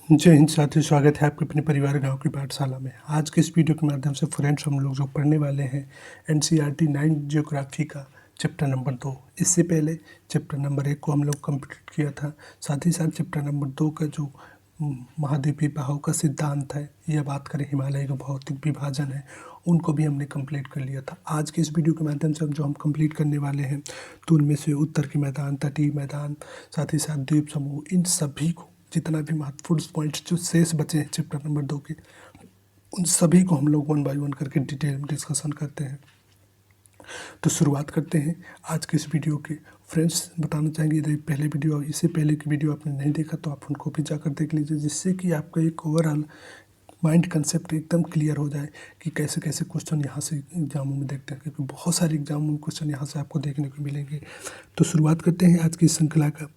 जय हिंद साथियों, स्वागत है आपके अपने परिवार गांव की पाठशाला में। आज के इस वीडियो के माध्यम से फ्रेंड्स हम लोग जो पढ़ने वाले हैं एनसीईआरटी 9 जियोग्राफी का चैप्टर नंबर 2। इससे पहले चैप्टर नंबर 1 को हम लोग कंप्लीट किया था। साथ ही साथ चैप्टर नंबर 2 का जो महाद्वीपीय बहाव का सिद्धांत है, या बात करें हिमालय का भौतिक विभाजन है, उनको भी हमने कंप्लीट कर लिया था। आज के इस वीडियो के माध्यम से जो हम कंप्लीट करने वाले हैं, तो उनमें से उत्तर के मैदान, तटीय मैदान, साथ ही साथ द्वीप समूह, इन सभी को जितना भी महत्वपूर्ण पॉइंट्स जो शेष बचे हैं चैप्टर नंबर 2 के, उन सभी को हम लोग 1 बाय 1 करके डिटेल में डिस्कशन करते हैं। तो शुरुआत करते हैं आज के इस वीडियो के। फ्रेंड्स, बताना चाहेंगे यदि पहले वीडियो, इससे पहले की वीडियो आपने नहीं देखा तो आप उनको भी जाकर देख लीजिए, जिससे कि आपका एक ओवरऑल माइंड कंसेप्ट एकदम क्लियर हो जाए कि कैसे कैसे क्वेश्चन यहाँ से एग्जामों में देखते हैं, क्योंकि बहुत सारे एग्जामों में क्वेश्चन यहाँ से आपको देखने को मिलेंगे। तो शुरुआत करते हैं आज की श्रृंखला का।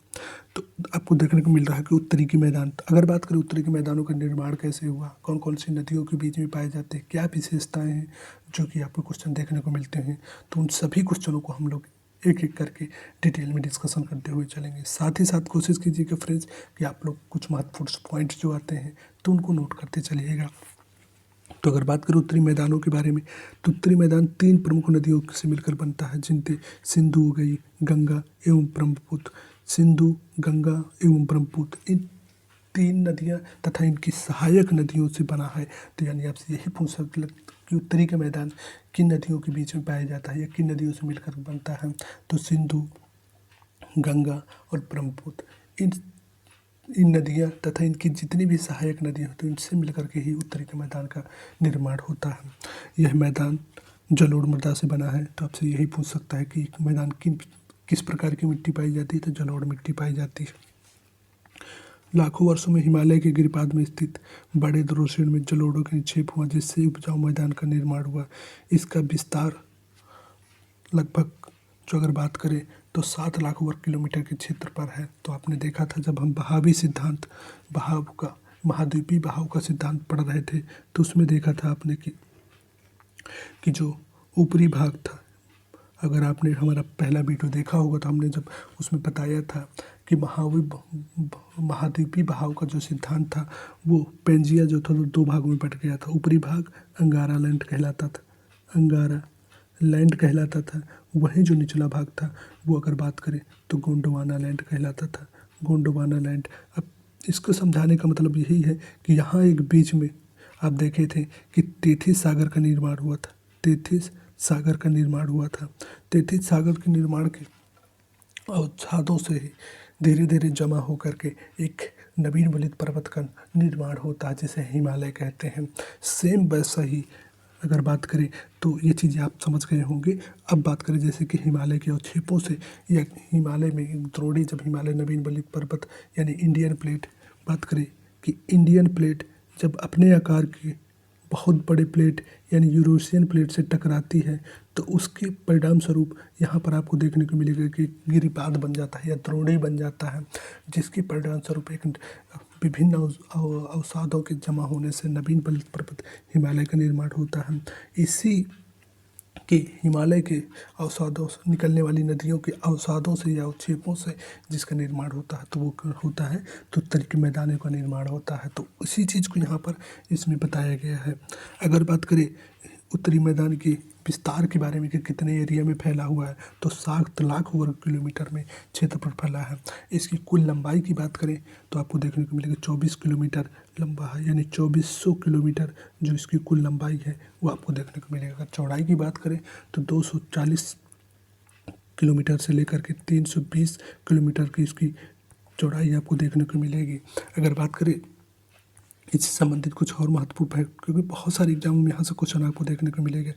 तो आपको देखने को मिल रहा है कि उत्तरी के मैदान, अगर बात करें उत्तरी के मैदानों का निर्माण कैसे हुआ, कौन कौन सी नदियों के बीच में पाए जाते हैं, क्या विशेषताएं हैं जो कि आपको क्वेश्चन देखने को मिलते हैं, तो उन सभी क्वेश्चनों को हम लोग एक एक करके डिटेल में डिस्कशन करते हुए चलेंगे। साथ ही साथ कोशिश कीजिएगा फ्रेंड्स कि आप लोग कुछ महत्वपूर्ण पॉइंट्स जो आते हैं तो उनको नोट करते चलिएगा। तो अगर बात करें उत्तरी मैदानों के बारे में, तो उत्तरी मैदान 3 प्रमुख नदियों से मिलकर बनता है, जिनसे सिंधु हो गई, गंगा एवं ब्रह्मपुत्र। सिंधु, गंगा एवं ब्रह्मपुत्र, इन 3 नदियाँ तथा इनकी सहायक नदियों से बना है। तो यानी आपसे यही पूछ सकते कि उत्तरी का मैदान किन नदियों के बीच में पाया जाता है या किन नदियों से मिलकर बनता है, तो सिंधु, गंगा और ब्रह्मपुत्र, इन नदियाँ तथा इनकी जितनी भी सहायक नदियाँ होती हैं, इनसे मिलकर के ही उत्तरी के मैदान का निर्माण होता है। यह मैदान जलोढ़ मृदा से बना है। तो आपसे यही पूछ सकता है कि मैदान किस प्रकार की मिट्टी पाई जाती है, तो जलोढ़ मिट्टी पाई जाती है। लाखों वर्षों में हिमालय के गिरिपाद में स्थित बड़े द्रोणियों में जलोढ़ों का निक्षेप हुआ, जिससे उपजाऊ मैदान का निर्माण हुआ। इसका विस्तार लगभग, जो अगर बात करें तो 7 लाख वर्ग किलोमीटर के क्षेत्र पर है। तो आपने देखा था जब हम बहावी सिद्धांत, बहाव का, महाद्वीपीय बहाव का सिद्धांत पढ़ रहे थे, तो उसमें देखा था आपने कि जो ऊपरी भाग था, अगर आपने हमारा पहला वीडियो देखा होगा तो हमने जब उसमें बताया था कि महाद्वीपीय बहाव का जो सिद्धांत था, वो पेंजिया जो था, 2 भागों में बट गया था। ऊपरी भाग अंगारा लैंड कहलाता था, अंगारा लैंड कहलाता था। वहीं जो निचला भाग था, वो अगर बात करें तो गोंडवाना लैंड कहलाता था, गोंडवाना लैंड। अब इसको समझाने का मतलब यही है कि यहाँ एक बीच में आप देखे थे कि तेथिस सागर का निर्माण हुआ था, तेथिस सागर का निर्माण हुआ था। तेथिस सागर के निर्माण के अवसादों से ही धीरे धीरे जमा होकर के एक नवीन वलित पर्वत का निर्माण होता है, जिसे हिमालय कहते हैं। सेम वैसा ही अगर बात करें तो ये चीज़ें आप समझ गए होंगे। अब बात करें जैसे कि हिमालय के अवक्षेपों से, या हिमालय में एक द्रोणी, जब हिमालय नवीन वलित पर्वत यानी इंडियन प्लेट, बात करें कि इंडियन प्लेट जब अपने आकार के बहुत बड़े प्लेट यानी यूरेशियन प्लेट से टकराती है, तो उसके परिणाम स्वरूप यहाँ पर आपको देखने को मिलेगा कि गिरिपाद बन जाता है या द्रोणी बन जाता है, जिसके परिणाम स्वरूप एक विभिन्न अवसादों के जमा होने से नवीन वलित पर्वत हिमालय का निर्माण होता है। इसी कि हिमालय के अवसादों से निकलने वाली नदियों के अवसादों से या अवक्षेपों से जिसका निर्माण होता है, तो वो होता है तो उत्तरी के मैदानों का निर्माण होता है। तो उसी चीज़ को यहाँ पर इसमें बताया गया है। अगर बात करें उत्तरी मैदान के विस्तार के बारे में कि कितने एरिया में फैला हुआ है, तो 7 लाख वर्ग किलोमीटर में क्षेत्रफल फैला है। इसकी कुल लंबाई की बात करें तो आपको देखने को मिलेगा 24 किलोमीटर लंबा है, यानी 2400 किलोमीटर जो इसकी कुल लंबाई है वो आपको देखने को मिलेगा। अगर चौड़ाई की बात करें तो 240 किलोमीटर से लेकर के 320 किलोमीटर की इसकी चौड़ाई आपको देखने को मिलेगी। अगर बात करें इससे संबंधित कुछ और महत्वपूर्ण फैक्ट, क्योंकि बहुत सारे एग्जामों में यहाँ से क्वेश्चन आपको देखने को मिलेंगे,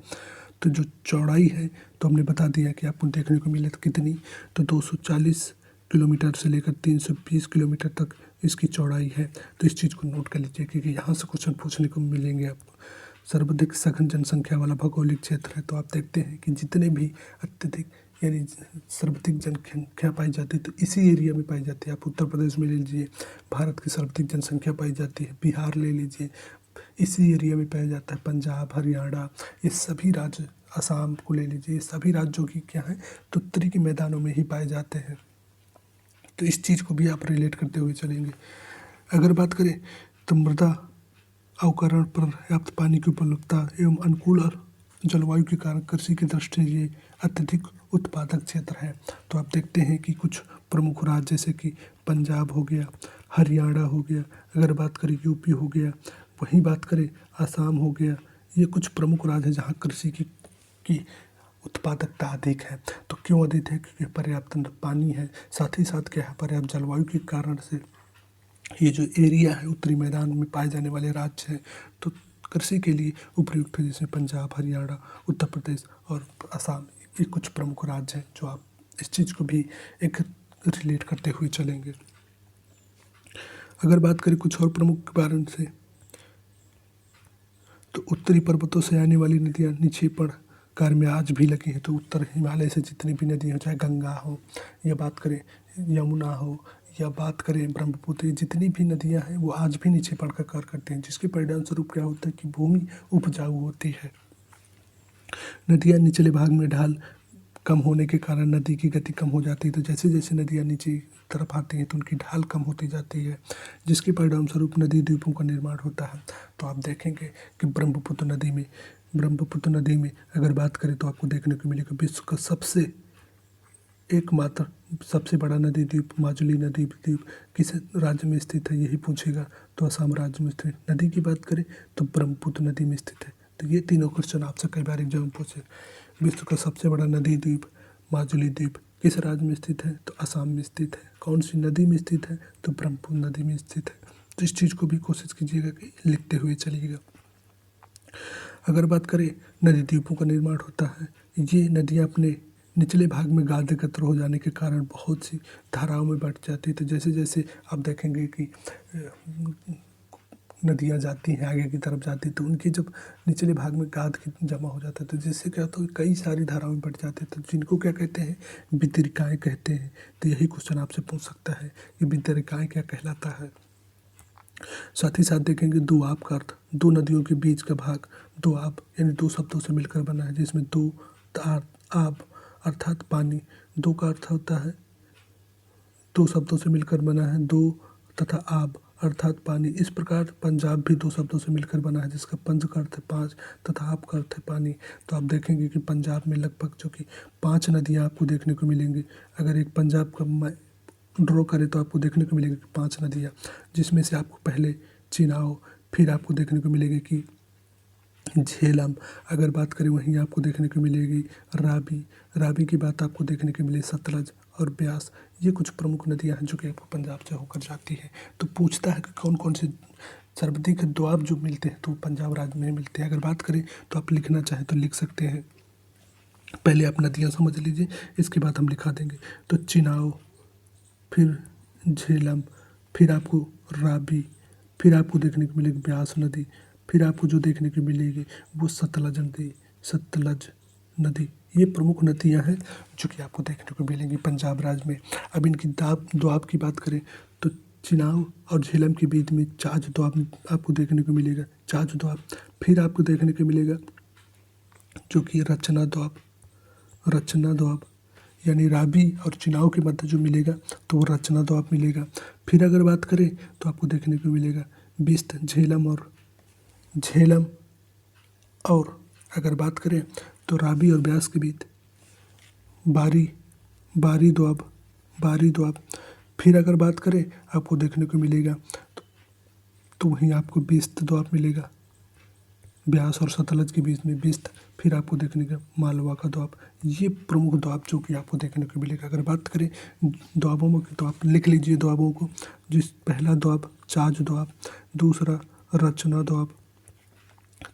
तो जो चौड़ाई है तो हमने बता दिया कि आपको देखने को मिले तो कितनी, तो 240 किलोमीटर से लेकर 320 किलोमीटर तक इसकी चौड़ाई है। तो इस चीज़ को नोट कर लीजिए, क्योंकि यहाँ से क्वेश्चन पूछने को मिलेंगे आपको। सर्वाधिक सघन जनसंख्या वाला भौगोलिक क्षेत्र है। तो आप देखते हैं कि जितने भी अत्यधिक यानी सर्वाधिक जनसंख्या पाई जाती है तो इसी एरिया में पाई जाती है। आप उत्तर प्रदेश में ले लीजिए, भारत की सर्वाधिक जनसंख्या पाई जाती है। बिहार ले लीजिए, इसी एरिया में पाया जाता है। पंजाब, हरियाणा, ये सभी राज्य, असम को ले लीजिए, ये सभी राज्यों की क्या है तो उत्तरी के मैदानों में ही पाए जाते हैं। तो इस चीज़ को भी आप रिलेट करते हुए चलेंगे। अगर बात करें तो मृदा अवकरण पर पर्याप्त पानी की उपलब्धता एवं अनुकूल और जलवायु के कारण कृषि की दृष्टि से ये अत्यधिक उत्पादक क्षेत्र है। तो आप देखते हैं कि कुछ प्रमुख राज्य जैसे कि पंजाब हो गया, हरियाणा हो गया, अगर बात करें यूपी हो गया, वहीं बात करें आसाम हो गया, ये कुछ प्रमुख राज्य हैं जहाँ कृषि की उत्पादकता अधिक है। तो क्यों अधिक है? क्योंकि पर्याप्त पानी है, साथ ही साथ क्या है, पर्याप्त जलवायु के कारण से ये जो एरिया है उत्तरी मैदान में पाए जाने वाले राज्य हैं तो कृषि के लिए उपयुक्त है, जैसे पंजाब, हरियाणा, उत्तर प्रदेश और असम, ये कुछ प्रमुख राज्य हैं जो आप इस चीज़ को भी एक रिलेट करते हुए चलेंगे। अगर बात करें कुछ और प्रमुख कारण से, तो उत्तरी पर्वतों से आने वाली नदियाँ निक्षेपण कार्य में आज भी लगी हैं। तो उत्तर हिमालय से जितनी भी नदियाँ, चाहे गंगा हो या बात करें यमुना हो या बात करें ब्रह्मपुत्र, जितनी भी नदियाँ हैं वो आज भी निक्षेपण का कार्य करते हैं, जिसके परिणाम स्वरूप क्या होता है कि भूमि उपजाऊ होती है। नदियाँ निचले भाग में ढाल कम होने के कारण नदी की गति कम हो जाती है। तो जैसे जैसे नदियाँ नीचे तरफ आती हैं तो उनकी ढाल कम होती जाती है, जिसके परिणाम स्वरूप नदी द्वीपों का निर्माण होता है। तो आप देखेंगे कि ब्रह्मपुत्र नदी में अगर बात करें तो आपको देखने को मिलेगा विश्व का एकमात्र सबसे बड़ा नदी द्वीप माजुली नदी द्वीप किस राज्य में स्थित है, यही पूछेगा तो असम राज्य में स्थित। नदी की बात करें तो ब्रह्मपुत्र नदी में स्थित है। तो ये तीनों क्वेश्चन आपसे कई बार एग्जाम पूछे। विश्व का सबसे बड़ा नदी द्वीप माजुली द्वीप किस राज्य में स्थित है? तो असम में स्थित है। कौन सी नदी में स्थित है? तो ब्रह्मपुत्र नदी में स्थित है। तो इस चीज़ को भी कोशिश कीजिएगा कि लिखते हुए चलिएगा। अगर बात करें नदी द्वीपों का निर्माण होता है, ये नदियाँ अपने निचले भाग में गाद एकत्र हो जाने के कारण बहुत सी धाराओं में बट जाती है। तो जैसे जैसे आप देखेंगे कि नदियाँ जाती हैं आगे की तरफ जाती है तो उनके जब निचले भाग में गाद जमा हो जाता है तो जिससे क्या होता है कई सारी धाराओं में बढ़ जाते हैं, तो जिनको क्या कहते हैं? वितरिकाएँ कहते हैं। तो यही क्वेश्चन आपसे पूछ सकता है कि वितरिकाएँ क्या कहलाता है। साथ ही साथ देखेंगे दोआब का अर्थ, दो नदियों के बीच का भाग। दोआब यानी दो शब्दों से मिलकर बना है, जिसमें दो आब अर्थात पानी, दो का अर्थ होता है दो शब्दों से मिलकर बना है, दो तथा आब अर्थात पानी। इस प्रकार पंजाब भी दो शब्दों से मिलकर बना है, जिसका पंज का अर्थ है पाँच तथा आप का अर्थ है पानी। तो आप देखेंगे कि पंजाब में लगभग जो कि 5 नदियाँ आपको देखने को मिलेंगी। अगर एक पंजाब का ड्रॉ करें तो आपको देखने को मिलेगी 5 नदियाँ, जिसमें से आपको पहले चिनाव, फिर आपको देखने को मिलेगी कि झेलम, अगर बात करें वहीं आपको देखने को मिलेगी रावी की बात आपको देखने को मिलेगी सतलज और ब्यास। ये कुछ प्रमुख नदियां हैं जो कि आपको पंजाब से होकर जाती हैं। तो पूछता है कि कौन कौन से सर्वाधिक दोआब जो मिलते हैं तो पंजाब राज्य में मिलते हैं। अगर बात करें तो आप लिखना चाहें तो लिख सकते हैं। पहले आप नदियाँ समझ लीजिए, इसके बाद हम लिखा देंगे। तो चिनाव, फिर झेलम, फिर आपको रावी, फिर आपको देखने को मिलेगी ब्यास नदी, फिर आपको जो देखने को मिलेगी वो सतलज नदी। ये प्रमुख नदियाँ हैं जो कि आपको देखने को मिलेंगी पंजाब राज्य में। अब इनकी दोआब की बात करें तो चिनाव और झेलम के बीच में चाच दोआब आपको देखने को मिलेगा, चाच दोआब। फिर आपको देखने को मिलेगा जो कि रचना दोआब यानी रावी और चिनाव के मध्य जो मिलेगा तो वो रचना दोआब मिलेगा। फिर अगर बात करें तो आपको देखने को मिलेगा बिस्त, झेलम और अगर बात करें तो रावी और ब्यास के बीच बारी दोआब। फिर अगर बात करें आपको देखने को मिलेगा तो वहीं आपको बिस्त दोआब मिलेगा, ब्यास और सतलज के बीच में बिस्त। फिर आपको देखने का मालवा का दोआब। ये प्रमुख दोआब जो कि आपको देखने को मिलेगा। अगर बात करें दोआबों की तो आप लिख लीजिए दोआबों को। जिस पहला दोआब चाच दोआब, दूसरा रचना दोआब,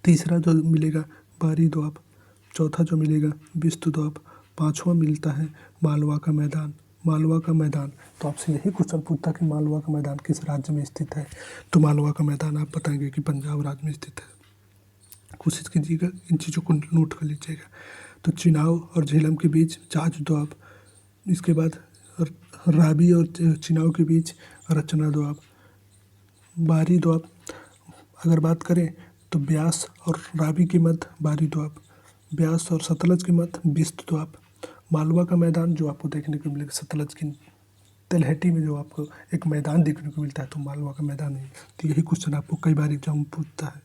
तीसरा जो मिलेगा बारी दोआब, चौथा जो मिलेगा बिस्त दोआब, पाँचवा मिलता है मालवा का मैदान। तो आपसे यही क्वेश्चन पूछता कि मालवा का मैदान किस राज्य में स्थित है? तो मालवा का मैदान आप बताएंगे कि पंजाब राज्य में स्थित है। कोशिश कीजिएगा इन चीज़ों को नोट कर लीजिएगा। तो चिनाव और झेलम के बीच चाच दोआब, इसके बाद रावी और चिनाव के बीच रचना दोआब, बारी दोआब। अगर बात करें तो ब्यास और रावी के मध्य बारी दोआब, ब्यास और सतलज के मध्य बिस्त दोआब, मालवा का मैदान जो आपको देखने को मिलेगा सतलज की तलहटी में जो आपको एक मैदान देखने को मिलता है तो मालवा का मैदान है। तो यही क्वेश्चन आपको कई बार एग्जाम में पूछता है,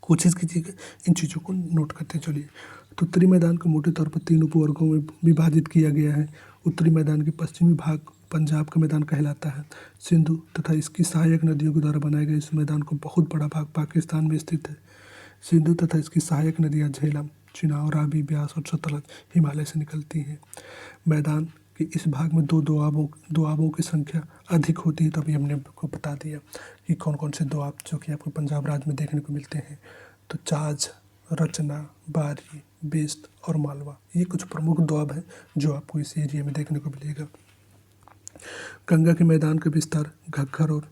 कोशिश कीजिएगा इन चीज़ों को नोट करते चलिए। तो उत्तरी मैदान को मोटे तौर पर 3 उपवर्गों में विभाजित किया गया है। उत्तरी मैदान के पश्चिमी भाग पंजाब का मैदान कहलाता है। सिंधु तथा इसकी सहायक नदियों के द्वारा बनाए गए इस मैदान को बहुत बड़ा भाग पाकिस्तान में स्थित है। सिंधु तथा इसकी सहायक नदियाँ झेलम, चिनाब, रावी, ब्यास और सतलज हिमालय से निकलती हैं। मैदान के इस भाग में दोआबों की संख्या अधिक होती है। तो अभी हमने आपको बता दिया कि कौन कौन से दोआब जो कि आपको पंजाब राज्य में देखने को मिलते हैं। तो चाज, रचना, बारी, बेस्त और मालवा, ये कुछ प्रमुख दोआब हैं जो आपको इस एरिया में देखने को मिलेगा। गंगा के मैदान का विस्तार घग्गर और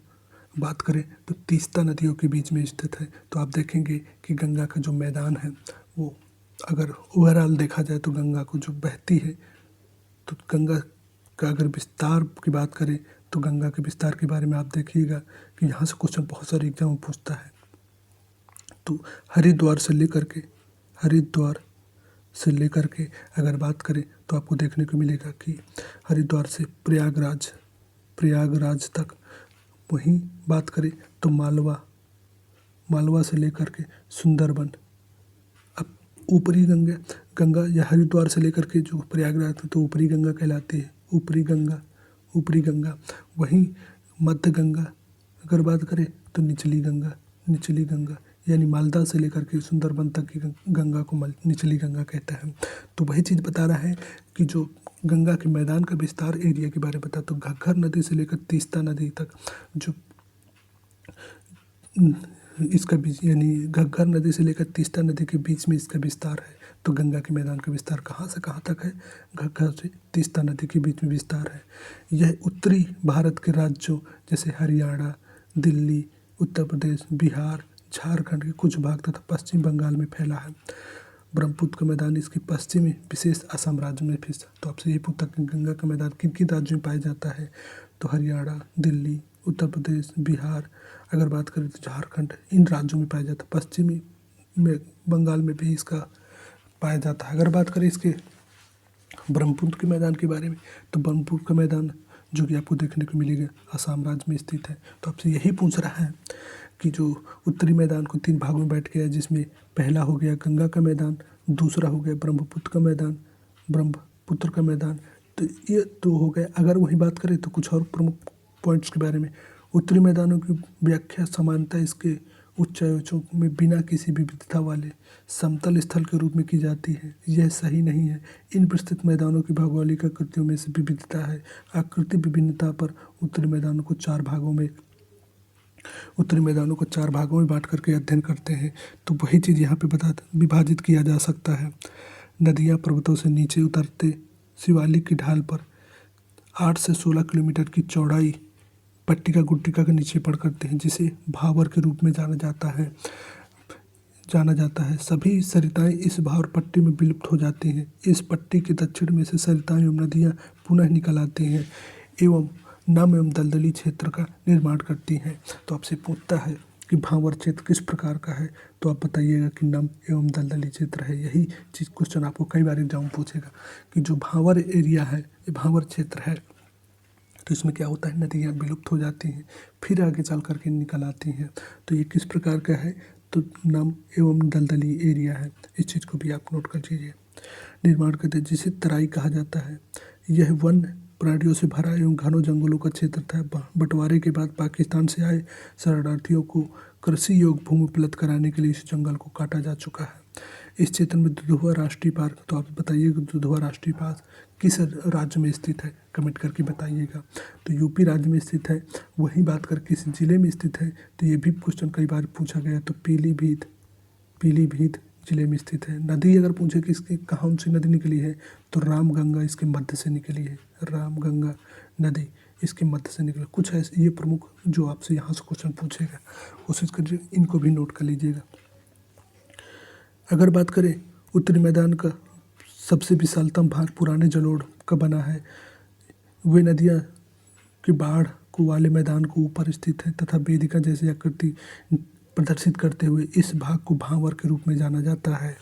बात करें तो तीस्ता नदियों के बीच में स्थित है। तो आप देखेंगे कि गंगा का जो मैदान है वो अगर ओवरऑल देखा जाए तो गंगा को जो बहती है, तो गंगा का अगर विस्तार की बात करें तो गंगा के विस्तार के बारे में आप देखिएगा कि यहाँ से क्वेश्चन बहुत सारे एग्जाम में पूछता है। तो हरिद्वार से लेकर के अगर बात करें तो आपको देखने को मिलेगा कि हरिद्वार से प्रयागराज तक, वहीं बात करें तो मालवा से लेकर के सुंदरबन। अब ऊपरी गंगा या हरिद्वार से लेकर के जो प्रयागराज तो ऊपरी गंगा कहलाती है, ऊपरी गंगा। वहीं मध्य गंगा अगर बात करें तो निचली गंगा यानी मालदा से लेकर के सुंदरबन तक की गंगा को निचली गंगा कहते हैं। तो वही चीज़ बता रहा है कि जो गंगा के मैदान का विस्तार एरिया के बारे में बता, तो घग्गर नदी से लेकर तीस्ता नदी तक जो इसका बीच यानी घग्गर नदी से लेकर तीस्ता नदी के बीच में इसका विस्तार है। तो गंगा के मैदान का विस्तार कहाँ से कहाँ तक है? घग्गर से तीस्ता नदी के बीच में विस्तार है। यह उत्तरी भारत के राज्यों जैसे हरियाणा, दिल्ली, उत्तर प्रदेश, बिहार, झारखंड के कुछ भाग तथा पश्चिम बंगाल में फैला है। ब्रह्मपुत्र का मैदान इसके पश्चिमी विशेष असम राज्य में फिर। तो आपसे ये पूछता है गंगा का मैदान किन किन राज्यों में पाया जाता है? तो हरियाणा, दिल्ली, उत्तर प्रदेश, बिहार, अगर बात करें तो झारखंड, इन राज्यों में पाया जाता है। पश्चिमी में बंगाल में भी इसका पाया जाता है। अगर बात करें इसके ब्रह्मपुत्र के मैदान के बारे में, तो ब्रह्मपुत्र का मैदान जो कि आपको देखने को मिलेगा असम राज्य में स्थित है। तो आपसे यही पूछ रहा है कि जो उत्तरी मैदान को 3 भागों में बांट गया है, जिसमें पहला हो गया गंगा का मैदान, दूसरा हो गया ब्रह्मपुत्र का मैदान। तो ये 2 हो गए। अगर वही बात करें तो कुछ और प्रमुख पॉइंट्स के बारे में, उत्तरी मैदानों की व्याख्या समानता इसके उच्चायों में बिना किसी विविधता वाले समतल स्थल के रूप में की जाती है। यह सही नहीं है। इन विस्तृत मैदानों की भौगोलिक आकृतियों में से विविधता है। आकृति विभिन्नता पर उत्तरी मैदानों को 4 भागों में बांट करके अध्ययन करते हैं। तो वही चीज़ यहाँ पे विभाजित किया जा सकता है। नदियाँ पर्वतों से नीचे उतरते शिवालिक की ढाल पर 8 से 16 किलोमीटर की चौड़ाई पट्टिका गुट्टिका के नीचे पड़ करते हैं, जिसे भावर के रूप में जाना जाता है। सभी सरिताएं इस भावर पट्टी में विलुप्त हो जाती हैं। इस पट्टी के दक्षिण में से सरिताएं एवं नदियाँ पुनः निकल आती हैं एवं नम एवं दलदली क्षेत्र का निर्माण करती हैं। तो आपसे पूछता है कि भावर क्षेत्र किस प्रकार का है, तो आप बताइएगा कि नम एवं दलदली क्षेत्र है। यही चीज़ क्वेश्चन आपको कई बार एग्जाम पूछेगा कि जो भावर एरिया है, ये भावर क्षेत्र है, तो इसमें क्या होता है, नदियाँ विलुप्त हो जाती हैं, फिर आगे चल करके निकल आती हैं। तो ये किस प्रकार का है, तो नम एवं दलदली एरिया है। इस चीज़ को भी आप नोट कर लीजिए। निर्माण करते हैं जिसे तराई कहा जाता है। यह वन प्राणियों से भरा एवं घनों जंगलों का क्षेत्र था। बंटवारे के बाद पाकिस्तान से आए शरणार्थियों को कृषि योग्य भूमि उपलब्ध कराने के लिए इस जंगल को काटा जा चुका है। इस क्षेत्र में दुधवा राष्ट्रीय पार्क, तो आप बताइएगा दुधवा राष्ट्रीय पार्क किस राज्य में स्थित है, कमेंट करके बताइएगा। तो यूपी राज्य में स्थित है। वहीं बात कर किस जिले में स्थित है, तो ये भी क्वेश्चन कई बार पूछा गया। तो पीलीभीत जिले में स्थित है। नदी अगर पूछे कि इसकी कहाँ से नदी निकली है, तो रामगंगा इसके मध्य से निकली है। रामगंगा नदी इसके मध्य से निकली। कुछ ऐसे ये प्रमुख जो आपसे यहाँ से क्वेश्चन पूछेगा, कोशिश करिए इनको भी नोट कर लीजिएगा। अगर बात करें उत्तरी मैदान का सबसे विशालतम भाग पुराने जलोढ़ का बना है। वे नदियाँ की बाढ़ को वाले मैदान को ऊपर स्थित है तथा वेदिका जैसी आकृति प्रदर्शित करते हुए इस भाग को भावर के रूप में जाना जाता है।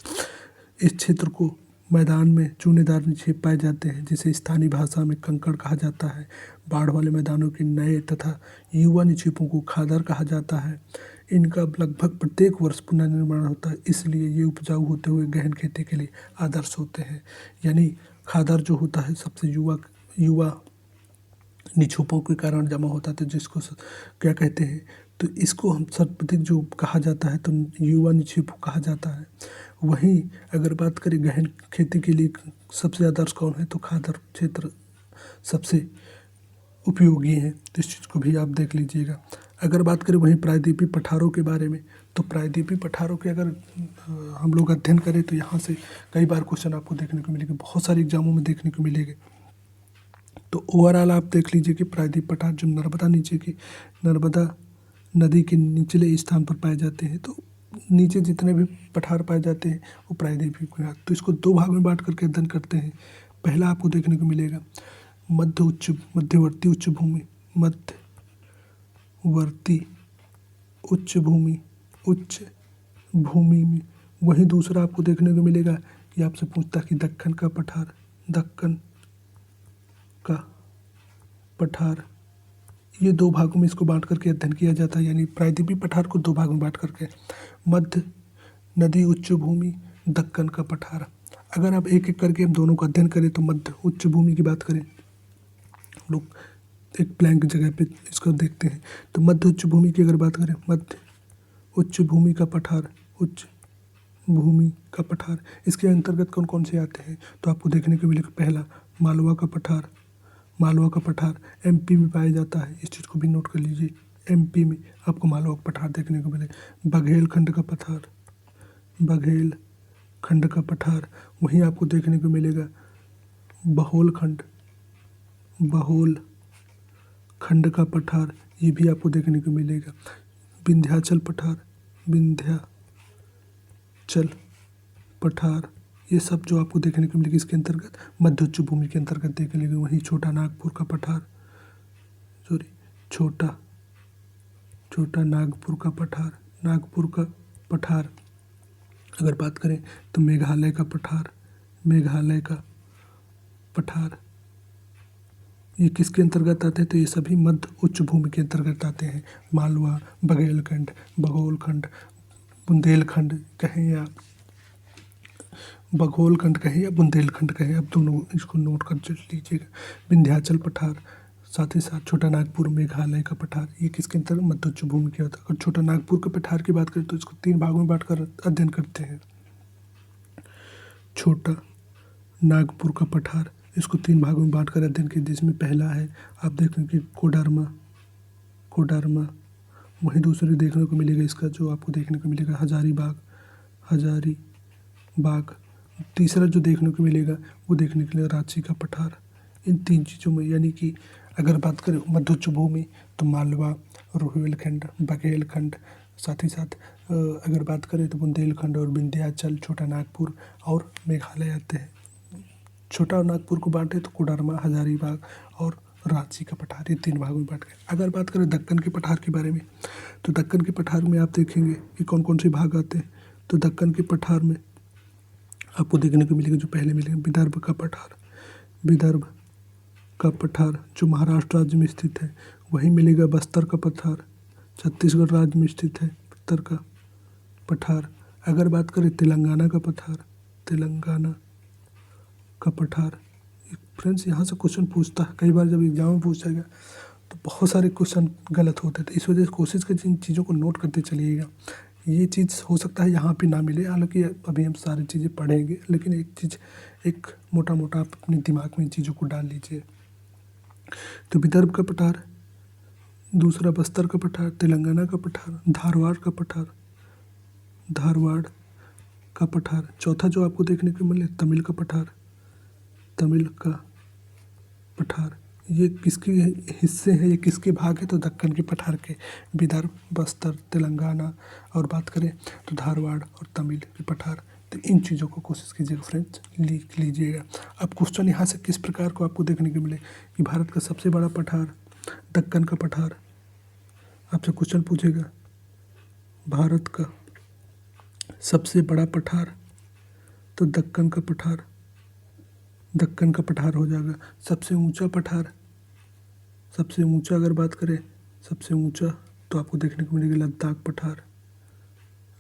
इस क्षेत्र को मैदान में चूनेदार निक्षेप पाए जाते हैं जिसे स्थानीय भाषा में कंकड़ कहा जाता है। बाढ़ वाले मैदानों के नए तथा युवा निक्षेपों को खादर कहा जाता है। इनका लगभग प्रत्येक वर्ष पुनर्निर्माण होता है, इसलिए ये उपजाऊ होते हुए गहन खेती के लिए आदर्श होते हैं। यानी खादर जो होता है सबसे युवा निक्षेपों के कारण जमा होता है, तो जिसको क्या कहते हैं, तो इसको हम सर्वाधिक जो कहा जाता है तो युवा निक्षेप कहा जाता है। वहीं अगर बात करें गहन खेती के लिए सबसे आदर्श कौन है, तो खादर क्षेत्र सबसे उपयोगी हैं, तो इस चीज़ को भी आप देख लीजिएगा। अगर बात करें वहीं प्रायद्वीपीय पठारों के बारे में, तो प्रायद्वीपीय पठारों के अगर हम लोग अध्ययन करें तो यहाँ से कई बार क्वेश्चन आपको देखने को मिलेंगे, बहुत सारे एग्जामों में देखने को मिलेंगे। तो ओवरऑल आप देख लीजिए कि प्रायद्वीपीय पठार जो नर्मदा नदी के निचले स्थान पर पाए जाते हैं, तो नीचे जितने भी पठार पाए जाते हैं वो प्रायद्वीपीय पठार। तो इसको दो भाग में बांट करके अध्ययन करते हैं। पहला आपको देखने को मिलेगा मध्यवर्ती उच्च भूमि में। वहीं दूसरा आपको देखने को मिलेगा कि आपसे पूछता कि दक्कन का पठार, ये दो भागों में इसको बांट करके अध्ययन किया जाता है। यानी प्रायद्वीपीय पठार को दो भागों में बांट करके, मध्य नदी उच्च भूमि, दक्कन का पठार। अगर आप एक एक करके हम दोनों का अध्ययन करें तो मध्य उच्च भूमि की बात करें, लोग एक ब्लैंक जगह पे इसको देखते हैं, तो मध्य उच्च भूमि की अगर बात करें, मध्य उच्च भूमि का पठार, इसके अंतर्गत कौन कौन से आते हैं, तो आपको देखने को मिलेगा पहला मालवा का पठार एमपी में पाया जाता है, इस चीज़ को भी नोट कर लीजिए। एमपी में आपको मालवा का पठार देखने को मिलेगा। बघेल खंड का पठार, वहीं आपको देखने को मिलेगा बहोल खंड का पठार, ये भी आपको देखने को मिलेगा। विंध्याचल पठार, ये सब जो आपको देखने को मिलेगी इसके अंतर्गत मध्य उच्च भूमि के अंतर्गत देखने को। वहीं छोटा नागपुर का पठार अगर बात करें तो मेघालय का पठार, ये किसके अंतर्गत आते हैं, तो ये सभी मध्य उच्च भूमि के अंतर्गत आते हैं। मालवा, बघेलखंड, बघोलखंड, बुंदेलखंड कहें या बघोलखंड कहें या बुंदेलखंड कहें, आप दोनों इसको नोट कर लीजिएगा। विंध्याचल पठार, साथ ही साथ छोटा नागपुर मेघालय का पठार, ये किसके अंतर्गत मध्य उच्च भूमि के होता है। अगर छोटा नागपुर के पठार की बात करें तो इसको तीन भागों में बांटकर अध्ययन करते हैं। छोटा नागपुर का पठार, इसको तीन भागों में बांटकर अध्ययन किया, जिसमें पहला है आप देखेंगे कोडरमा, वहीं दूसरे देखने को मिलेगा इसका जो आपको देखने को मिलेगा हजारीबाग, तीसरा जो देखने को मिलेगा वो देखने के लिए रांची का पठार। इन तीन चीज़ों में, यानी कि अगर बात करें मध्य उच्च भूमि तो मालवा, रोहिलखंड, बघेलखंड, साथ ही साथ अगर बात करें तो बुंदेलखंड और विंध्याचल, छोटा नागपुर और मेघालय आते हैं। छोटा नागपुर को बांटे तो कोडरमा, हजारीबाग और रांची का पठार, ये तीन भागों में बांट गए। अगर बात करें दक्कन के पठार के बारे में, तो दक्कन के पठार में आप देखेंगे कि कौन कौन से भाग आते हैं। तो दक्कन के पठार में आपको देखने को मिलेगा, जो पहले मिलेगा विदर्भ का पठार जो महाराष्ट्र राज्य में स्थित है। वहीं मिलेगा बस्तर का पठार, छत्तीसगढ़ राज्य में स्थित है बस्तर का पठार। अगर बात करें तेलंगाना का पठार, फ्रेंड्स यहाँ से क्वेश्चन पूछता है, कई बार जब एग्जाम में पूछेगा तो बहुत सारे क्वेश्चन गलत होते थे, इस वजह से कोशिश करिए इन चीज़ों को नोट करते चलिएगा। ये चीज़ हो सकता है यहाँ पे ना मिले, हालांकि अभी हम सारी चीज़ें पढ़ेंगे, लेकिन एक मोटा आप अपने दिमाग में इन चीज़ों को डाल लीजिए। तो विदर्भ का पठार, दूसरा बस्तर का पठार, तेलंगाना का पठार, धारवाड़ का पठार, चौथा जो आपको देखने को मिले तमिल का पठार, ये किसके हिस्से हैं, ये किसके भाग है, तो दक्कन के पठार के, विदर्भ, बस्तर, तेलंगाना और बात करें तो धारवाड़ और तमिल के पठार। तो इन चीज़ों को कोशिश कीजिएगा फ्रेंड्स, लिख लीजिएगा। अब क्वेश्चन यहाँ से किस प्रकार को आपको देखने को मिले कि भारत का सबसे बड़ा पठार दक्कन का पठार, आपसे क्वेश्चन पूछेगा भारत का सबसे बड़ा पठार तो दक्कन का पठार, दक्कन का पठार हो जाएगा। सबसे ऊंचा पठार, सबसे ऊंचा अगर बात करें सबसे ऊंचा तो आपको देखने को मिलेगा लद्दाख पठार,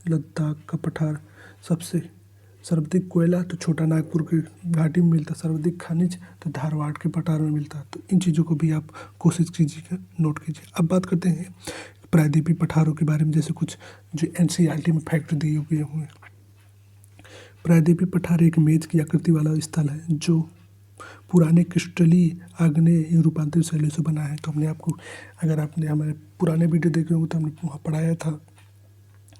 लद्दाख का पठार। सबसे सर्वाधिक कोयला तो छोटा नागपुर की घाटी में मिलता है, सर्वाधिक खनिज तो धारवाड़ के पठार में मिलता है। तो इन चीज़ों को भी आप कोशिश कीजिएगा, नोट कीजिए। अब बात करते हैं प्रायद्वीपीय पठारों के बारे में, जैसे कुछ जो एनसीईआरटी में फैक्ट दिए हुए हैं। प्रायद्वीपीय पठार एक मेज की आकृति वाला स्थल है जो पुराने क्रिस्टलीय आग्नेय रूपांतरित शैली से बना है। तो हमने आपको, अगर आपने हमारे पुराने वीडियो देखे होंगे तो हमने वहाँ पढ़ाया था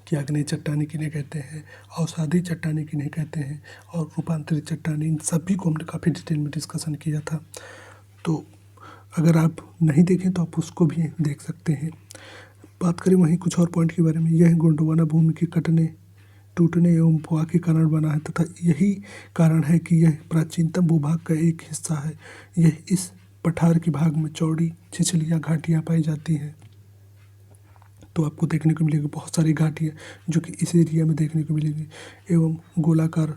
कि आग्नेय चट्टानें किन्हें कहते हैं, अवसादी चट्टानें किन्हें कहते हैं, और रूपांतरित चट्टानें, इन सभी को हमने काफ़ी डिटेल में डिस्कशन किया था। तो अगर आप नहीं देखें तो आप उसको भी देख सकते हैं। बात करें वहीं कुछ और पॉइंट के बारे में, यह गोंडवाना भूमि के कटने, टूटने एवं भुआ के कारण बना है तथा यही कारण है कि यह प्राचीनतम भूभाग का एक हिस्सा है। यह इस पठार के भाग में चौड़ी छिछलियाँ घाटियाँ पाई जाती हैं। तो आपको देखने को मिलेगी बहुत सारी घाटियाँ जो कि इस एरिया में देखने को मिलेगी, एवं गोलाकार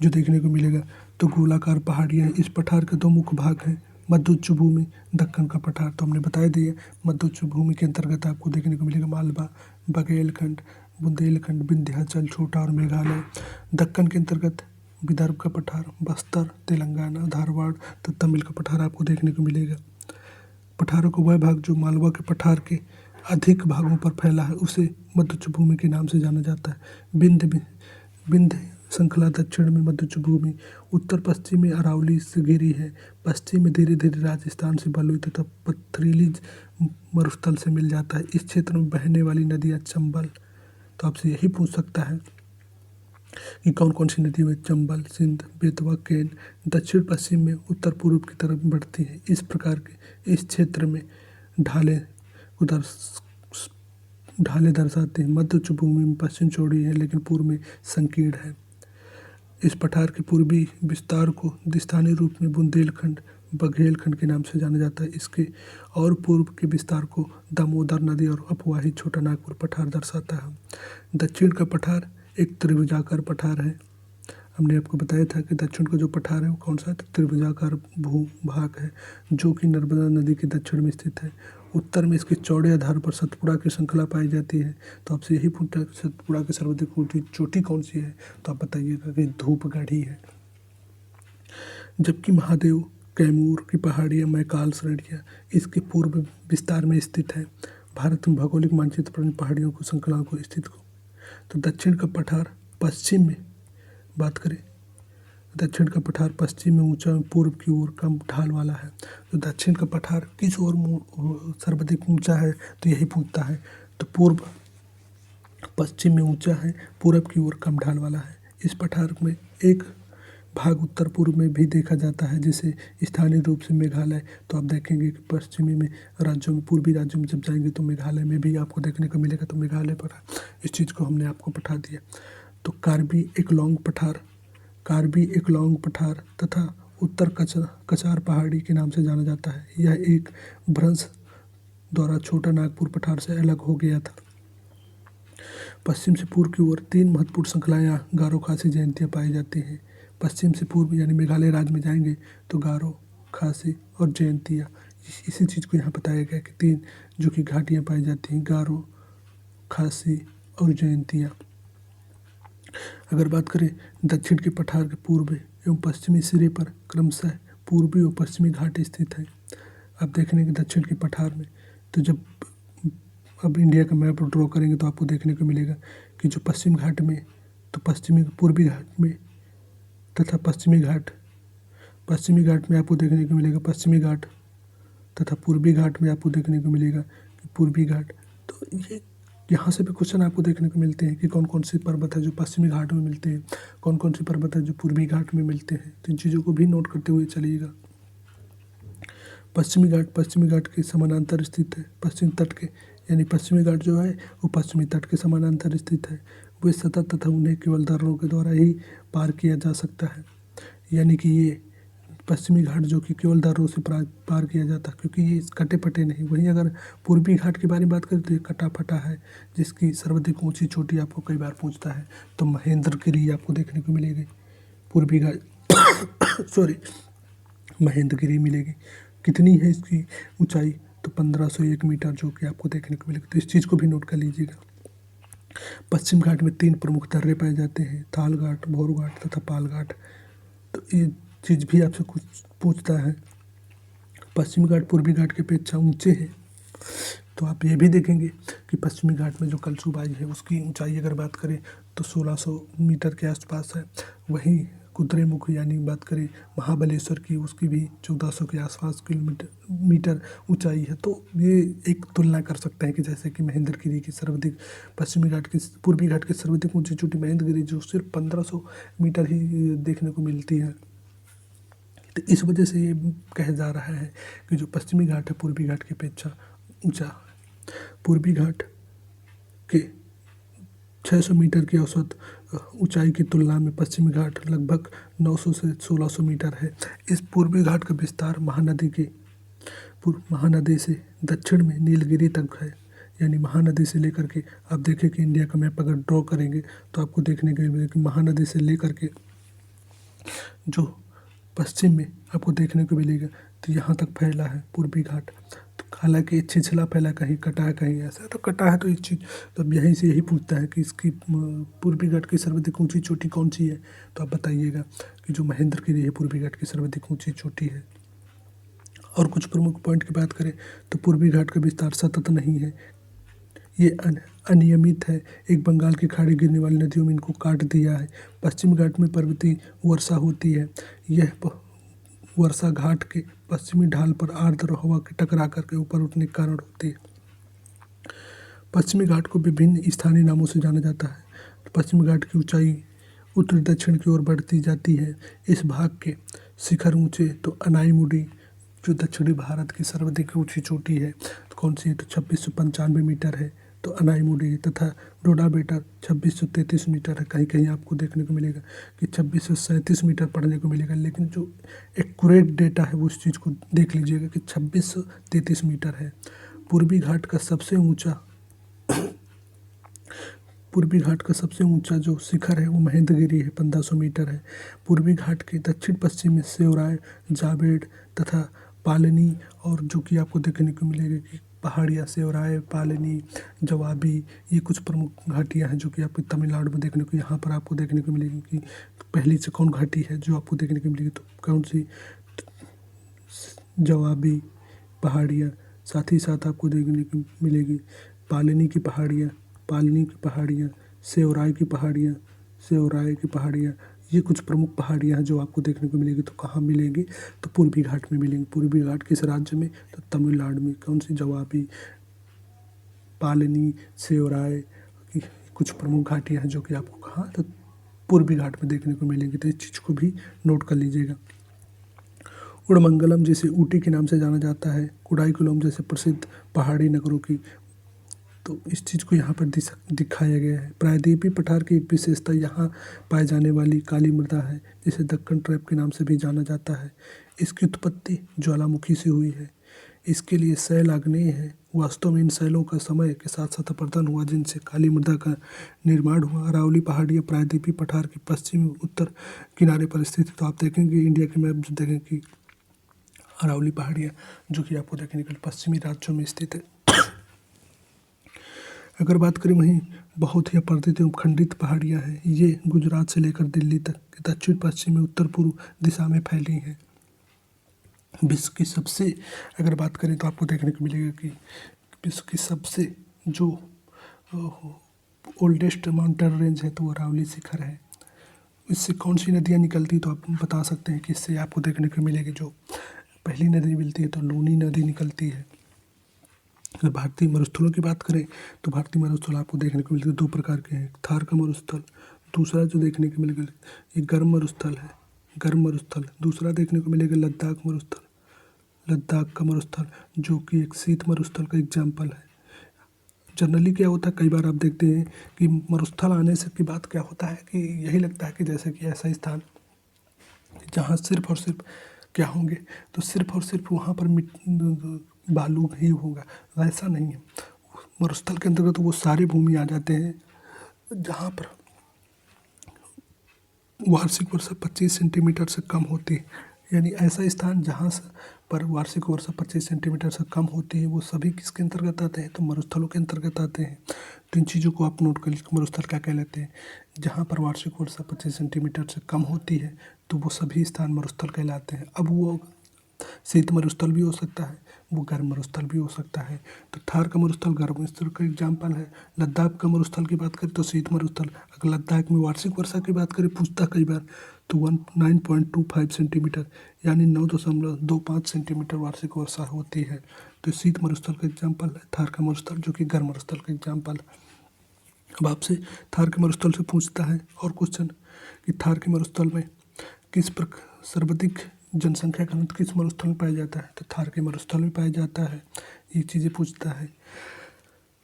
जो देखने को मिलेगा। तो गोलाकार पहाड़ियाँ इस पठार के दो मुख्य भाग हैं, मध्य उच्च भूमि, दक्कन का पठार। तो हमने बताया दिया मध्य उच्च भूमि के अंतर्गत आपको देखने को मिलेगा मालवा, बघेलखंड, बुंदेलखंड, विंध्याचल, छोटा और मेघालय। दक्कन के अंतर्गत विदर्भ का पठार, बस्तर, तेलंगाना, धारवाड़ तथा तमिल का पठार आपको देखने को मिलेगा। पठारों का वह भाग जो मालवा के पठार के अधिक भागों पर फैला है उसे मध्य उच्च भूमि के नाम से जाना जाता है। विंध्य श्रृंखला दक्षिण में मध्य उच्च भूमि, उत्तर पश्चिम में अरावली से घिरी है, पश्चिम में धीरे धीरे राजस्थान से बलुई तथा पथरीली मरुस्थल से मिल जाता है। इस क्षेत्र में बहने वाली नदियाँ चंबल, तो आपसे यही पूछ सकता है कि कौन कौन सी नदी में चंबल, सिंध, बेतवा, केन दक्षिण पश्चिम में उत्तर पूर्व की तरफ बढ़ती है। इस प्रकार के इस क्षेत्र में ढाले दर्शाते हैं। मध्य उच्च भूमि में पश्चिम चौड़ी है लेकिन पूर्व में संकीर्ण है। इस पठार के पूर्वी विस्तार को स्थानीय रूप में बुंदेलखंड, बघेलखंड के नाम से जाना जाता है। इसके और पूर्व के विस्तार को दामोदर नदी और अपवाही छोटा नागपुर पठार दर्शाता है। दक्षिण का पठार एक त्रिभुजाकार पठार है। हमने आपको बताया था कि दक्षिण का जो पठार है वो कौन सा है, त्रिभुजाकार भूभाग है जो कि नर्मदा नदी के दक्षिण में स्थित है। उत्तर में इसके चौड़े आधार पर सतपुड़ा की श्रृंखला पाई जाती है। तो आपसे यही पूछा सतपुड़ा की सर्वाधिक ऊंची चोटी कौन सी है, तो आप बताइएगा कि धूपगढ़ी है। जबकि महादेव, कैमूर की पहाड़ियाँ, मैकाल श्रेणियाँ इसके पूर्व विस्तार में स्थित है। भारत में भौगोलिक मानचित्र पर इन पहाड़ियों को श्रृंखलाओं को स्थित को। तो दक्षिण का पठार पश्चिम में बात करें, दक्षिण का पठार पश्चिम में ऊंचा, पूर्व की ओर कम ढाल वाला है। तो दक्षिण का पठार किस ओर सर्वाधिक ऊंचा है, तो यही पूछता है। तो पूर्व पश्चिम में ऊंचा है, पूर्व की ओर कम ढाल वाला है। इस पठार में एक भाग उत्तर पूर्व में भी देखा जाता है जिसे स्थानीय रूप से मेघालय। तो आप देखेंगे कि पश्चिमी में राज्यों में, पूर्वी राज्यों में जब जाएंगे तो मेघालय में भी आपको देखने को मिलेगा। तो मेघालय पठार, इस चीज़ को हमने आपको पढ़ा दिया। तो कार्बी एकलौंग पठार, कार्बी एकलौंग पठार तथा उत्तर कचार पहाड़ी के नाम से जाना जाता है। यह एक भ्रंश द्वारा छोटा नागपुर पठार से अलग हो गया था। पश्चिम से पूर्व की ओर 3 महत्वपूर्ण श्रृंखलाएँ गारो खासी जयंतियाँ पाई जाती हैं। पश्चिम से पूर्व यानी मेघालय राज्य में जाएंगे तो गारो, खासी और जयंतिया, इसी चीज़ को यहाँ बताया गया कि 3 जो कि घाटियाँ पाई जाती हैं, गारो, खासी और जयंतिया। अगर बात करें दक्षिण के पठार के पूर्व एवं पश्चिमी सिरे पर क्रमशः पूर्वी और पश्चिमी घाट स्थित हैं। आप देखेंगे कि दक्षिण के पठार में, तो जब अब इंडिया का मैप ड्रॉ करेंगे तो आपको देखने को मिलेगा कि जो पश्चिम घाट में, तो पश्चिमी पूर्वी घाट में तथा पश्चिमी घाट में आपको देखने को मिलेगा पश्चिमी घाट तथा पूर्वी घाट में आपको देखने को मिलेगा कि पूर्वी घाट। तो ये यहाँ से भी क्वेश्चन आपको देखने को मिलते हैं कि कौन कौन से पर्वत है जो पश्चिमी घाट में मिलते हैं, कौन कौन से पर्वत है जो पूर्वी घाट में मिलते हैं। तो इन चीज़ों को भी नोट करते हुए चलिएगा। पश्चिमी घाट के समानांतर स्थित है। पश्चिम तट के यानी पश्चिमी घाट जो है वो पश्चिमी तट के समानांतर स्थित है। वे सतत तथा उन्हें केवल दर्रों के द्वारा ही पार किया जा सकता है। यानी कि ये पश्चिमी घाट जो कि केवल दर्रों से पार किया जाता है क्योंकि ये कटे पटे नहीं। वहीं अगर पूर्वी घाट के बारे में बात करें तो ये कटा फटा है, जिसकी सर्वाधिक ऊंची चोटी आपको कई बार पूछता है तो महेंद्रगिरी आपको देखने को मिलेगी पूर्वी घाट सॉरी महेंद्रगिरी मिलेगी। कितनी है इसकी ऊंचाई? तो 1501 मीटर जो कि आपको देखने को मिलेगी। तो इस चीज़ को भी नोट कर लीजिएगा। पश्चिम घाट में 3 प्रमुख दर्रे पाए जाते हैं, थाल घाट, भौर घाट तथा पाल घाट। तो ये चीज़ भी आपसे कुछ पूछता है। पश्चिमी घाट पूर्वी घाट की अपेक्षा ऊंचे हैं। तो आप ये भी देखेंगे कि पश्चिमी घाट में जो कलसूबाई है उसकी ऊंचाई अगर बात करें तो 1600 मीटर के आसपास है। वहीं कुद्रेमुख यानी बात करें महाबलेश्वर की, उसकी भी 1400 के आसपास मीटर ऊंचाई है। तो ये एक तुलना कर सकते हैं कि जैसे कि महेंद्रगिरी की सर्वाधिक पश्चिमी घाट की पूर्वी घाट की सर्वाधिक ऊंची चोटी महेंद्रगिरी जो सिर्फ 1500 मीटर ही देखने को मिलती है। तो इस वजह से ये कहा जा रहा है कि जो पश्चिमी घाट है पूर्वी घाट की अपेक्षा ऊंचा। पूर्वी घाट के 600 मीटर की औसत ऊंचाई की तुलना में पश्चिमी घाट लगभग 900 से 1600 मीटर है। इस पूर्वी घाट का विस्तार महानदी से दक्षिण में नीलगिरी तक है। यानी महानदी से लेकर के आप देखें कि इंडिया का मैप अगर ड्रॉ करेंगे तो आपको देखने को मिलेगा कि महानदी से लेकर के जो पश्चिम में आपको देखने को मिलेगा तो यहाँ तक फैला है पूर्वी घाट। तो हालांकि छिछला फैला, कहीं कटा है कहीं ऐसा, तो कटा है तो इस चीज़ तो अब यहीं से यही पूछता है कि इसकी पूर्वी घाट की सर्वाधिक ऊंची चोटी कौन सी है। तो आप बताइएगा कि जो महेंद्रगिरी है पूर्वी घाट की सर्वाधिक ऊंची चोटी है। और कुछ प्रमुख पॉइंट की बात करें तो पूर्वी घाट का विस्तार सतत नहीं है, ये अनियमित है। एक बंगाल की खाड़ी गिरने वाली नदियों में इनको काट दिया है। पश्चिम घाट में पर्वतीय वर्षा होती है। यह वर्षा घाट के पश्चिमी ढाल पर आर्द्र हवा के टकरा करके ऊपर उठने के कारण होती है। पश्चिमी घाट को विभिन्न स्थानीय नामों से जाना जाता है। पश्चिमी घाट की ऊंचाई उत्तर दक्षिण की ओर बढ़ती जाती है। इस भाग के शिखर ऊंचे तो अनाईमुडी जो दक्षिणी भारत की सर्वाधिक ऊंची चोटी है तो कौन सी है? तो 2695 मीटर है तो अनाईमुडी, तथा रोडाबेटर 2633 मीटर है। कहीं कहीं आपको देखने को मिलेगा कि 2637 मीटर पढ़ने को मिलेगा, लेकिन जो एक्यूरेट डेटा है वो इस चीज़ को देख लीजिएगा कि 2633 मीटर है। पूर्वी घाट का सबसे ऊंचा जो शिखर है वो महेंद्रगिरी है, 1500 मीटर है। पूर्वी घाट के दक्षिण पश्चिम में सेवराय, जावेद तथा पालनी और जो कि आपको देखने को मिलेगा कि पहाड़ियाँ सेवराय, पालनी, जवाबी, ये कुछ प्रमुख घाटियाँ हैं जो कि आपको तमिलनाडु में देखने को, यहाँ पर आपको देखने को मिलेगी कि पहली से कौन घाटी है जो आपको देखने को मिलेगी। तो कौन सी? जवाबी पहाड़ियाँ। साथ ही साथ आपको देखने को मिलेगी पालनी की पहाड़ियाँ, सेवराय की पहाड़ियाँ। ये कुछ प्रमुख पहाड़ियाँ हैं जो आपको देखने को मिलेगी। तो कहाँ मिलेंगी? तो पूर्वी घाट में मिलेंगी। पूर्वी घाट किस राज्य में? तो तमिलनाडु में। कौन सी? जवाबी, पालनी, सेवराय की कुछ प्रमुख घाटियाँ हैं जो कि आपको कहाँ? तो पूर्वी घाट में देखने को मिलेंगी। तो इस चीज़ को भी नोट कर लीजिएगा। उड़मंगलम जिसे ऊटी के नाम से जाना जाता है, कुडाईकुलम जैसे प्रसिद्ध पहाड़ी नगरों की, तो इस चीज़ को यहाँ पर दिखाया गया है। प्रायद्वीपीय पठार की एक विशेषता यहाँ पाए जाने वाली काली मृदा है, जिसे दक्कन ट्रैप के नाम से भी जाना जाता है। इसकी उत्पत्ति ज्वालामुखी से हुई है। इसके लिए शैल आग्नेय है। वास्तव में इन शैलों का समय के साथ साथ अपरदन हुआ, जिनसे काली मृदा का निर्माण हुआ। अरावली पहाड़ियाँ प्रायद्वीपीय पठार के पश्चिमी उत्तर किनारे पर स्थित है। तो आप देखेंगे इंडिया के मैप देखें कि अरावली पहाड़ियाँ जो कि आपको देखने के लिए पश्चिमी राज्यों में स्थित है। अगर बात करें वहीं बहुत ही अपरदित एवं खंडित पहाड़ियाँ हैं। ये गुजरात से लेकर दिल्ली तक दक्षिण पश्चिम में उत्तर पूर्व दिशा में फैली हैं। विश्व की सबसे अगर बात करें तो आपको देखने को मिलेगा कि विश्व की सबसे जो ओल्डेस्ट माउंटेन रेंज है तो वो अरावली शिखर है। इससे कौन सी नदियाँ निकलती तो आप बता सकते हैं कि इससे आपको देखने को मिलेगी जो पहली नदी मिलती है तो लूनी नदी निकलती है। अगर भारतीय मरुस्थलों की बात करें तो भारतीय मरुस्थल आपको देखने को मिलते हैं 2 प्रकार के हैं। थार का मरुस्थल, दूसरा जो देखने को मिलेगा ये गर्म मरुस्थल। दूसरा देखने को मिलेगा लद्दाख का मरुस्थल जो कि एक शीत मरुस्थल का एग्जाम्पल है। जनरली क्या होता है, कई बार आप देखते हैं कि मरुस्थल आने से की बात क्या होता है कि यही लगता है कि जैसे कि ऐसा स्थान जहाँ सिर्फ और सिर्फ क्या होंगे, तो सिर्फ और सिर्फ वहाँ पर बालू ही होगा। ऐसा नहीं है। मरुस्थल के अंतर्गत वो सारे भूमि आ जाते हैं जहाँ पर वार्षिक वर्षा 25 सेंटीमीटर से कम होती है। यानी ऐसा स्थान जहाँ पर वार्षिक वर्षा 25 सेंटीमीटर से कम होती है वो सभी किसके अंतर्गत आते हैं? तो मरुस्थलों के अंतर्गत आते हैं। तो इन चीज़ों को आप नोट कर लीजिए, मरुस्थल क्या कहलाते हैं। जहाँ पर वार्षिक वर्षा 25 सेंटीमीटर से कम होती है तो वो सभी स्थान मरुस्थल कहलाते हैं। अब वो शीत मरुस्थल भी हो सकता है, वो गर्म मरुस्थल भी हो सकता है। तो थार का मरुस्थल गर्म मरुस्थल का एग्जाम्पल है। लद्दाख का मरुस्थल की बात करें तो शीत मरुस्थल। अगर लद्दाख में वार्षिक वर्षा की बात करें, पूछता कई बार, तो 9.25 सेंटीमीटर यानी 9.25 सेंटीमीटर वार्षिक वर्षा होती है। तो शीत मरुस्थल का एग्जाम्पल है थार का मरुस्थल, जो कि गर्म मरुस्थल का एग्जाम्पल है। अब आपसे थार के मरुस्थल से पूछता है और क्वेश्चन कि थार के मरुस्थल में किस प्रकार सर्वाधिक जनसंख्या घनत्व किस मरुस्थल में पाया जाता है? तो थार के मरुस्थल में पाया जाता है। ये चीज़ें पूछता है।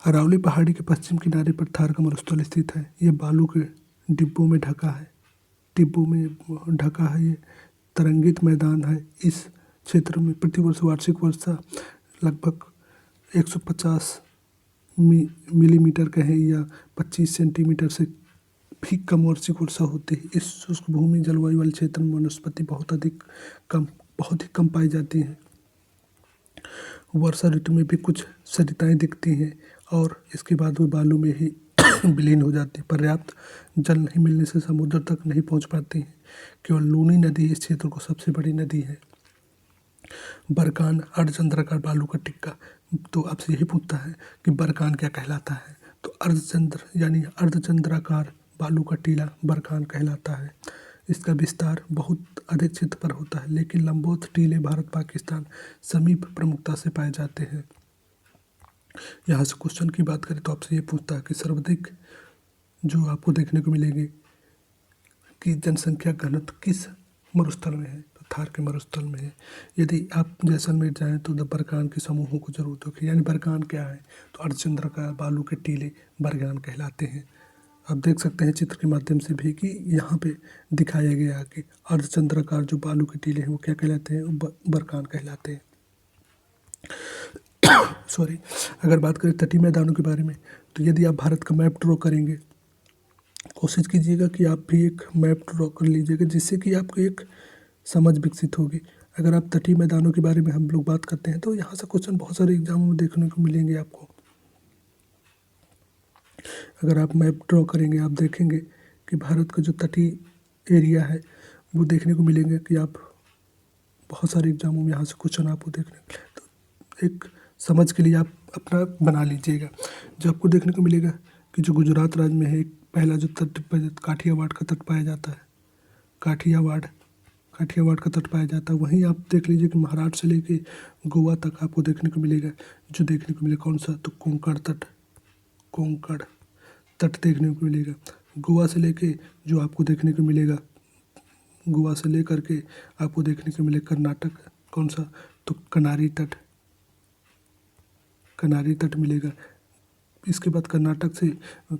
अरावली पहाड़ी के पश्चिम किनारे पर थार का मरुस्थल स्थित है। ये बालू के डिब्बों में ढका है। ये तरंगित मैदान है। इस क्षेत्र में प्रतिवर्ष वार्षिक वर्षा लगभग 150 मिलीमीटर कहें या 25 सेंटीमीटर से भी कम वार्षिक वर्षा होती है। इस शुष्क भूमि जलवायु वाले क्षेत्र में वनस्पति बहुत ही कम पाई जाती हैं। वर्षा ऋतु में भी कुछ सरिताएं दिखती हैं और इसके बाद वो बालू में ही विलीन हो जाती है। पर्याप्त जल नहीं मिलने से समुद्र तक नहीं पहुंच पाती हैं। केवल लूनी नदी इस क्षेत्र को सबसे बड़ी नदी है। बरकान अर्धचंद्राकार बालू का टिक्का। तो आपसे यही पूछता है कि बरकान क्या कहलाता है? तो अर्धचंद्राकार बालू का टीला बरकान कहलाता है। इसका विस्तार बहुत अधिक क्षेत्र पर होता है, लेकिन लंबवत टीले भारत पाकिस्तान समीप प्रमुखता से पाए जाते हैं। यहाँ से क्वेश्चन की बात करें तो आपसे ये पूछता है कि सर्वाधिक जो आपको देखने को मिलेगी कि जनसंख्या घनत्व किस मरुस्थल में है? तो थार के मरुस्थल में है। यदि आप जैसलमेर जाएं तो बरकान के समूहों को जरूर देखें। यानी बरकान क्या है? तो अर्धचंद्राकार बालू के टीले बरकान कहलाते हैं। आप देख सकते हैं चित्र के माध्यम से भी कि यहाँ पे दिखाया गया है कि अर्धचंद्राकार जो बालू के टीले हैं वो क्या कहलाते हैं? बरकान कहलाते हैं। सॉरी। अगर बात करें तटीय मैदानों के बारे में, तो यदि आप भारत का मैप ड्रॉ करेंगे, कोशिश कीजिएगा कि आप भी एक मैप ड्रॉ कर लीजिएगा, जिससे कि आपको एक समझ विकसित होगी। अगर आप तटीय मैदानों के बारे में हम लोग बात करते हैं तो यहाँ से क्वेश्चन बहुत सारे एग्जामों में देखने को मिलेंगे आपको। अगर आप मैप ड्रॉ करेंगे, आप देखेंगे कि भारत का जो तटीय एरिया है वो देखने को मिलेंगे कि आप बहुत सारे एग्जामों में यहाँ से क्वेश्चन आपको देखने को मिलेंगे। तो एक समझ के लिए आप अपना बना लीजिएगा। जो आपको देखने को मिलेगा कि जो गुजरात राज्य में है, एक पहला जो तट काठियावाड़ का तट पाया जाता है, काठियावाड़ का तट पाया जाता है। वहीं आप देख लीजिए कि महाराष्ट्र से लेके गोवा तक आपको देखने को मिलेगा। जो देखने को मिलेगा कौन सा? तो कोंकण तट देखने को मिलेगा। गोवा से लेके जो आपको देखने को मिलेगा, गोवा से लेकर के आपको देखने को मिलेगा कर्नाटक, कौन सा? तो कनारी तट मिलेगा। इसके बाद कर्नाटक से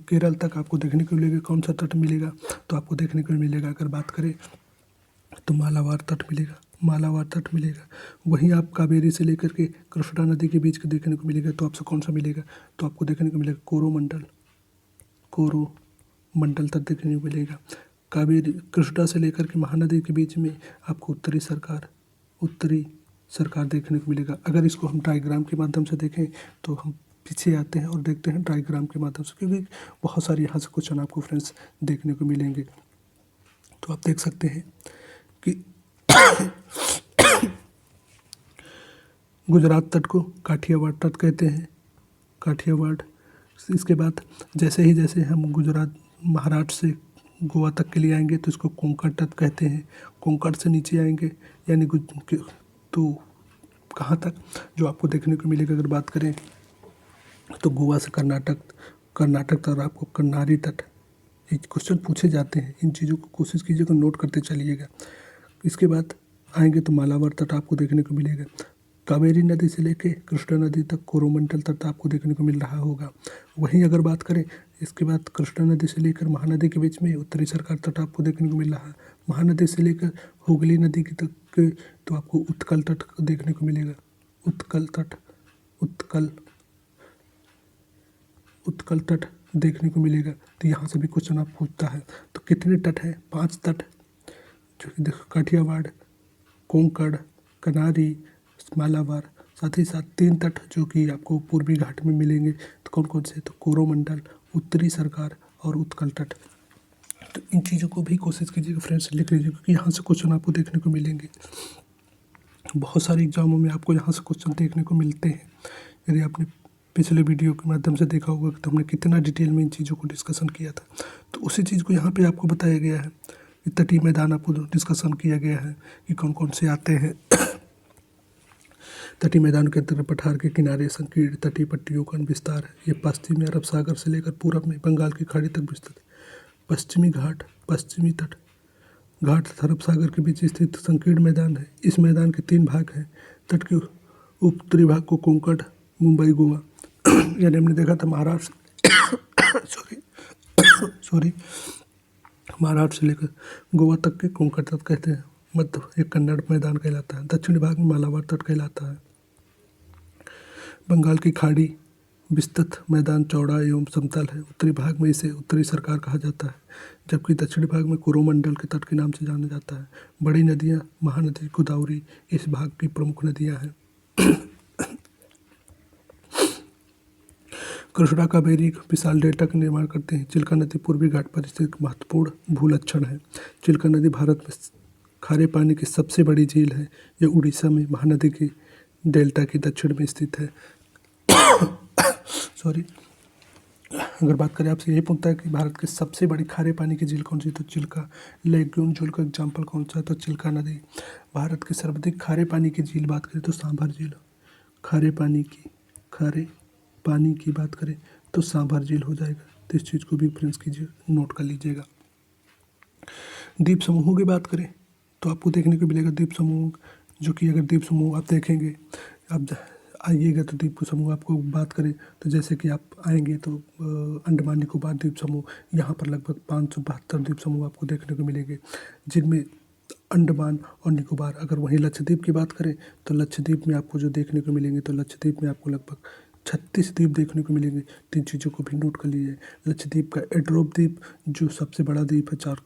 केरल तक आपको देखने को मिलेगा कौन सा तट मिलेगा? तो आपको देखने को मिलेगा, अगर बात करें तो मालाबार तट मिलेगा। वहीं आप कावेरी से लेकर के कृष्णा नदी के बीच के देखने को मिलेगा। तो आपसे कौन सा मिलेगा? तो आपको देखने को मिलेगा कोरोमंडल तट देखने को मिलेगा। कावेरी कृष्णा से लेकर के महानदी के बीच में आपको उत्तरी सरकार देखने को मिलेगा। अगर इसको हम डायग्राम के माध्यम से देखें तो हम पीछे आते हैं और देखते हैं डायग्राम के माध्यम से, क्योंकि बहुत सारे यहाँ से क्वेश्चन आपको फ्रेंड्स देखने को मिलेंगे। तो आप देख सकते हैं कि गुजरात तट को काठियावाड़ तट कहते हैं। इसके बाद जैसे हम गुजरात महाराष्ट्र से गोवा तक के लिए आएंगे तो इसको कोंकण तट कहते हैं। कोंकण से नीचे आएंगे यानी तो कहाँ तक जो आपको देखने को मिलेगा, अगर बात करें तो गोवा से कर्नाटक तक आपको कन्नारी तट। ये क्वेश्चन पूछे जाते हैं, इन चीज़ों को कोशिश कीजिएगा नोट करते चलिएगा। इसके बाद आएंगे तो मालाबार तट आपको देखने को मिलेगा। कावेरी नदी से लेके कृष्णा नदी तक कोरोमंडल तट आपको देखने को मिल रहा होगा। वहीं अगर बात करें इसके बाद कृष्णा नदी से लेकर महानदी के बीच में उत्तरी सरकार तट आपको देखने को मिल रहा है। महानदी से लेकर हुगली नदी की तक तो आपको उत्कल तट देखने को मिलेगा। उत्कल तट देखने को मिलेगा। तो यहाँ से भी क्वेश्चन आप पूछता है। तो कितने तट है? 5 तट, जो कि देखो काठियावाड़, कोंकण, कनारी, मालाबार, साथ ही साथ 3 तट जो कि आपको पूर्वी घाट में मिलेंगे। तो कौन कौन से? तो कोरोमंडल, उत्तरी सरकार और उत्कल तट। तो इन चीज़ों को भी कोशिश कीजिएगा फ्रेंड्स, लिख लीजिए, क्योंकि यहाँ से क्वेश्चन आपको देखने को मिलेंगे। बहुत सारे एग्जामों में आपको यहाँ से क्वेश्चन देखने को मिलते हैं। यदि आपने पिछले वीडियो के माध्यम से देखा होगा तो हमने कितना डिटेल में इन चीज़ों को डिस्कशन किया था, तो उसी चीज़ को यहाँ पे आपको बताया गया है। तटीय मैदान आपको डिस्कशन किया गया है कि कौन कौन से आते हैं। तटीय मैदान के अंतर्गत पठार के किनारे संकीर्ण तटीय पट्टियों का विस्तार है। ये पश्चिमी अरब सागर से लेकर पूरब में बंगाल की खाड़ी तक विस्तृत है। पश्चिमी घाट, पश्चिमी तट घाट तथा अरब सागर के बीच स्थित संकीर्ण मैदान है। इस मैदान के 3 भाग हैं। तट के उत्तरी भाग को कोंकण, मुंबई, गोवा यानी हमने देखा था महाराष्ट्र सॉरी महाराष्ट्र से लेकर गोवा तक के कोंकण तट कहते हैं। मध्य एक कन्नड़ मैदान कहलाता है। दक्षिणी भाग में मालाबार तट कहलाता है। बंगाल की खाड़ी विस्तृत मैदान चौड़ा एवं समतल है। उत्तरी भाग में इसे उत्तरी सरकार कहा जाता है, जबकि दक्षिणी भाग में कोरोमंडल के तट के नाम से जाना जाता है। बड़ी नदियाँ महानदी गोदावरी इस भाग की प्रमुख नदियाँ हैं। कृष्णा कावेरी विशाल डेल्टा का निर्माण करते हैं। चिल्का नदी पूर्वी घाट पर स्थित एक महत्वपूर्ण भूलक्षण है। चिल्का नदी भारत में खारे पानी की सबसे बड़ी झील है। यह उड़ीसा में महानदी की डेल्टा के दक्षिण में स्थित है। सॉरी, अगर बात करें, आपसे यही पूछता है कि भारत की सबसे बड़ी खारे पानी की झील कौन सी, तो चिल्का। लेगून झील का एग्जाम्पल कौन सा है, तो चिल्का नदी। भारत की सर्वाधिक खारे पानी की झील बात करें तो सांभर झील। खारे पानी की बात करें तो सांभर झील हो जाएगा। तो इस चीज़ को भी फ्रेंड्स कीजिए, नोट कर लीजिएगा। द्वीप समूहों की बात करें तो आपको देखने को मिलेगा द्वीप समूह, जो कि अगर द्वीप समूह आप देखेंगे, आप आइएगा तो द्वीप समूह आपको बात करें तो जैसे कि आप आएंगे तो अंडमान निकोबार द्वीप समूह, यहाँ पर लगभग 572 द्वीप समूह आपको देखने को मिलेंगे, जिनमें अंडमान और निकोबार। अगर वहीं लक्षद्वीप की बात करें तो लक्षद्वीप में आपको जो देखने को मिलेंगे, तो लक्षद्वीप में आपको लगभग 36 द्वीप देखने को मिलेंगे। 3 चीज़ों को भी नोट कर लीजिए। लक्षद्वीप का एड्रोप द्वीप जो सबसे बड़ा द्वीप है, 4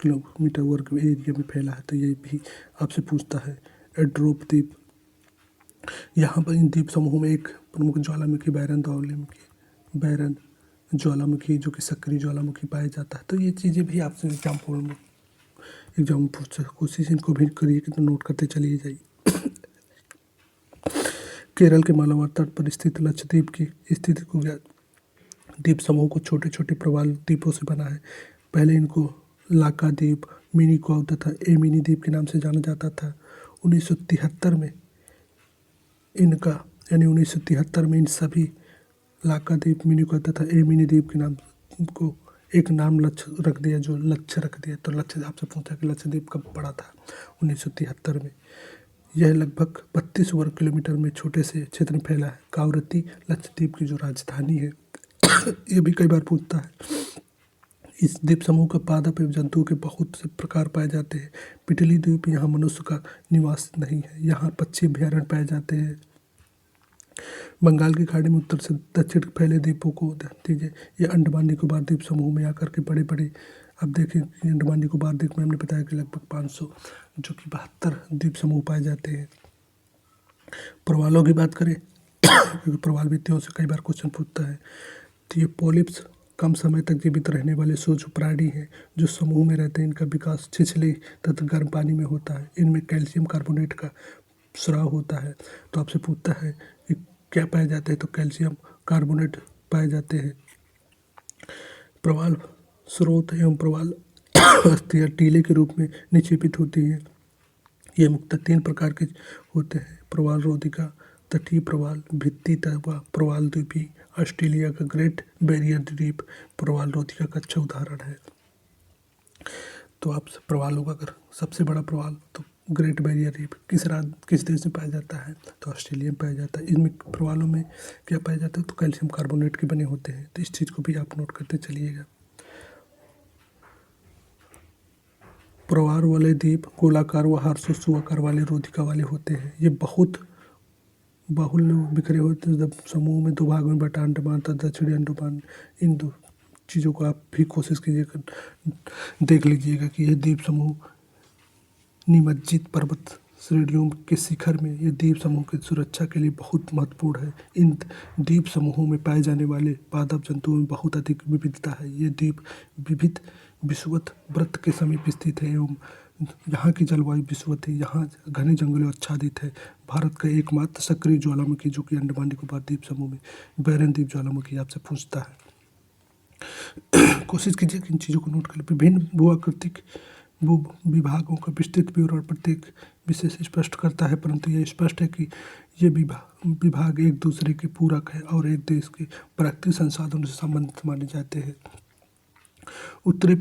किलोमीटर वर्ग एरिया में फैला है, तो ये भी आपसे पूछता है। एड्रोप द्वीप, यहाँ पर इन द्वीप समूहों में एक प्रमुख ज्वालामुखी बैरन ज्वालामुखी जो कि सक्रिय ज्वालामुखी पाया जाता है। तो ये चीज़ें भी आपसे एग्जाम में पूछ कोशिश इनको भी करिए कि तो नोट करते चलिए जाइए। केरल के मालाबार तट पर स्थित लक्षद्वीप की स्थिति को द्वीप समूह को छोटे छोटे प्रवाल द्वीपों से बना है। पहले इनको लाका द्वीप, मिनीकॉय तथा एमिनी द्वीप के नाम से जाना जाता था। 1973 में इन सभी लाका द्वीप, मिनीकॉय तथा एमिनी द्वीप के नाम को एक नाम लक्ष्य रख दिया। तो लक्ष्य आपसे पूछा कि लक्षद्वीप कब पड़ा था? 1973 में। यह लगभग 32 वर्ग किलोमीटर में छोटे से क्षेत्र में फैला है। कावरत्ती लक्षद्वीप की जो राजधानी है। ये भी कई बार पूछता है। इस द्वीप समूह का पादप एवं जंतुओं के बहुत से प्रकार पाए जाते हैं। पिटली द्वीप, यहाँ मनुष्य का निवास नहीं है, यहाँ पक्षी अभ्यारण्य पाए जाते हैं। बंगाल की खाड़ी में उत्तर से दक्षिण फैले द्वीपों को ध्यान दीजिए। ये अंडमान निकोबार द्वीप समूह में आकर के बड़े बड़े, अब देखिए अंडमान निकोबार द्वीप में हमने बताया कि लगभग 500 जो कि 72 द्वीप समूह पाए जाते हैं। प्रवालों की बात करें क्योंकि प्रवाल वित्तियों से कई बार क्वेश्चन पूछता है, तो ये पॉलिप्स कम समय तक जीवित रहने वाले सूक्ष्म प्राणी हैं जो समूह में रहते हैं। इनका विकास छिछले तथा गर्म पानी में होता है। इनमें कैल्शियम कार्बोनेट का स्राव होता है। तो आपसे पूछता है कि क्या पाए जाते हैं, तो कैल्शियम कार्बोनेट पाए जाते हैं। प्रवाल स्रोत एवं प्रवाल अस्थियाँ टीले के रूप में निक्षेपित होती हैं। ये मुख्यतः 3 प्रकार के होते हैं: प्रवाल रोधिका, तटीय प्रवाल, भित्ति तवा प्रवाल द्वीपी। ऑस्ट्रेलिया का ग्रेट बैरियर द्वीप प्रवाल रोधिका का अच्छा उदाहरण है। तो आप प्रवालों का अगर सबसे बड़ा प्रवाल तो ग्रेट बैरियर रीफ किस देश में पाया जाता है, तो ऑस्ट्रेलिया में पाया जाता है। इनमें प्रवालों में क्या पाया जाता है, तो कैल्शियम कार्बोनेट के बने होते हैं। तो इस चीज़ को भी आप नोट करते चलिएगा। प्रवाल वाले द्वीप गोलाकार व हार्शोसु आकार वाले रोधिका वाले होते हैं। ये बहुत बाहुल्य बिखरे हुए जब समूह में दो भाग में बटा अंडमान तथा दक्षिणी अंडमान, इन दो चीज़ों को आप भी कोशिश कीजिएगा, देख लीजिएगा कि यह द्वीप समूह निमज्जित पर्वत श्रेणियों के शिखर में ये द्वीप समूह की सुरक्षा के लिए बहुत महत्वपूर्ण है। इन द्वीप समूहों में पाए जाने वाले पादप जंतुओं में बहुत अधिक विविधता है। ये द्वीप विविध विषुवत वृत्त के समीप स्थित है एवं यहाँ की जलवायु विषुवत है। यहाँ घने जंगलों आच्छादित है। भारत का एकमात्र सक्रिय ज्वालामुखी जो कि अंडमान निकोबार द्वीप समूह में बैरन द्वीप ज्वालामुखी आपसे पूछता है। कोशिश कीजिए कि इन चीज़ों को नोट कर लें। विभिन्न भूआकृतिक भू विभागों का विस्तृत विवरण प्रत्येक विशेष स्पष्ट करता है, परंतु यह स्पष्ट है कि ये विभाग एक दूसरे के पूरक है और एक देश के प्राकृतिक संसाधनों से संबंधित माने जाते हैं। उत्तरी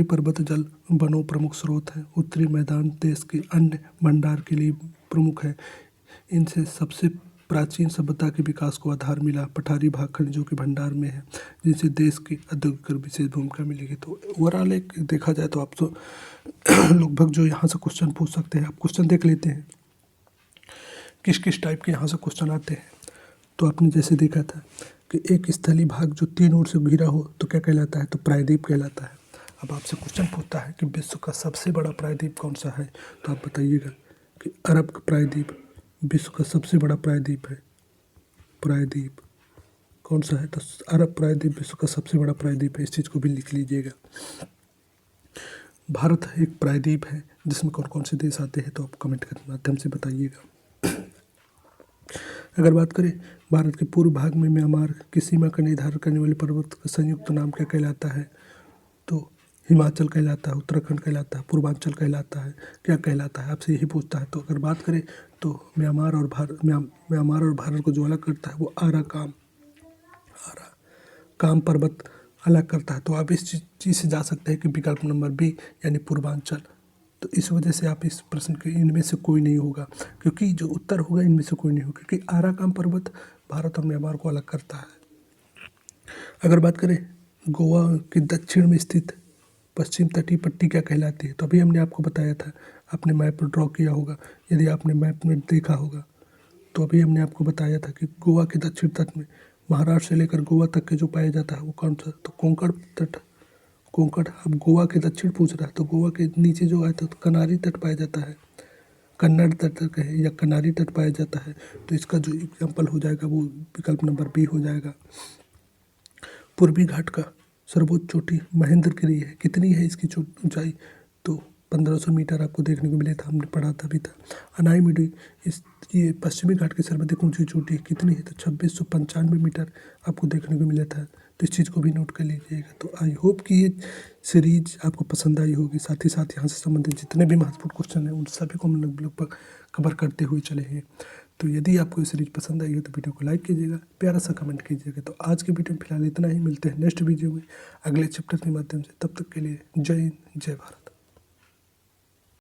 पर्वत जल वनों प्रमुख स्रोत हैं। उत्तरी मैदान देश के अन्न भंडार के लिए प्रमुख है। इनसे सबसे प्राचीन सभ्यता के विकास को आधार मिला। पठारी भाग खनिजों के भंडार में है, जिनसे देश की औद्योगिक विशेष भूमिका मिलेगी। तो ओवरऑल एक देखा जाए तो आप तो लगभग जो यहाँ से क्वेश्चन पूछ सकते हैं। आप क्वेश्चन देख लेते हैं किस किस टाइप के यहाँ से क्वेश्चन आते हैं। तो आपने जैसे देखा था कि एक स्थलीय भाग जो तीन ओर से घिरा हो तो क्या कहलाता है, तो प्रायद्वीप कहलाता है। अब आपसे क्वेश्चन पूछता है कि विश्व का सबसे बड़ा प्रायद्वीप कौन सा है, तो आप बताइएगा कि अरब का प्रायद्वीप विश्व का सबसे बड़ा प्रायद्वीप है। प्रायद्वीप कौन सा है, तो अरब प्रायद्वीप विश्व का सबसे बड़ा प्रायद्वीप है। इस चीज़ को भी लिख लीजिएगा। भारत एक प्रायद्वीप है जिसमें कौन कौन से देश आते हैं, तो आप कमेंट के माध्यम से बताइएगा। अगर बात करें भारत के पूर्व भाग में म्यांमार की सीमा का निर्धारण करने वाले पर्वत का संयुक्त नाम क्या कहलाता है, तो हिमाचल कहलाता है, उत्तराखंड कहलाता है, पूर्वांचल कहलाता है, क्या कहलाता है, आपसे यही पूछता है। तो अगर बात करें तो म्यांमार और भारत को जो अलग करता है वो आरा काम पर्वत अलग करता है। तो आप इस चीज़ से जा सकते हैं कि विकल्प नंबर बी यानी पूर्वांचल। तो इस वजह से आप इस प्रश्न के इनमें से कोई नहीं होगा, क्योंकि जो उत्तर होगा इनमें से कोई नहीं होगा, क्योंकि आराकान पर्वत भारत और म्यांमार को अलग करता है। अगर बात करें गोवा के दक्षिण में स्थित पश्चिम तटीय पट्टी क्या कहलाती है, तो अभी हमने आपको बताया था, आपने मैप पर ड्रॉ किया होगा, यदि आपने मैप में देखा होगा तो अभी हमने आपको बताया था कि गोवा के दक्षिण तट में महाराष्ट्र से लेकर गोवा तक के जो पाया जाता है वो कौन सा, तो कोंकण। अब गोवा के दक्षिण पूछ रहा है तो गोवा के नीचे जो आता है तो कनारी तट पाया जाता है, कन्नड़ तट कहे या कनारी तट पाया जाता है। तो इसका जो एग्जाम्पल हो जाएगा वो विकल्प नंबर बी हो जाएगा। पूर्वी घाट का सर्वोच्च चोटी महेंद्रगिरी है, कितनी है इसकी ऊंचाई, तो 1500 मीटर आपको देखने को मिले था, हमने पढ़ा था भी था। अनाईमुडी ये पश्चिमी घाट की सर्वाधिक ऊंची चोटी कितनी है, तो 2695 मीटर आपको देखने को मिला था। तो इस चीज़ को भी नोट कर लीजिएगा। तो आई होप कि ये सीरीज आपको पसंद आई होगी। साथ ही साथ यहाँ से संबंधित जितने भी महत्वपूर्ण क्वेश्चन हैं उन सभी को हम लगभग कवर करते हुए चले हैं। तो यदि आपको ये सीरीज पसंद आई हो तो वीडियो को लाइक कीजिएगा, प्यारा सा कमेंट कीजिएगा। तो आज की वीडियो में फिलहाल इतना ही, मिलते हैं नेक्स्ट वीडियो में अगले चैप्टर के माध्यम से। तब तक के लिए जय हिंद, जय भारत।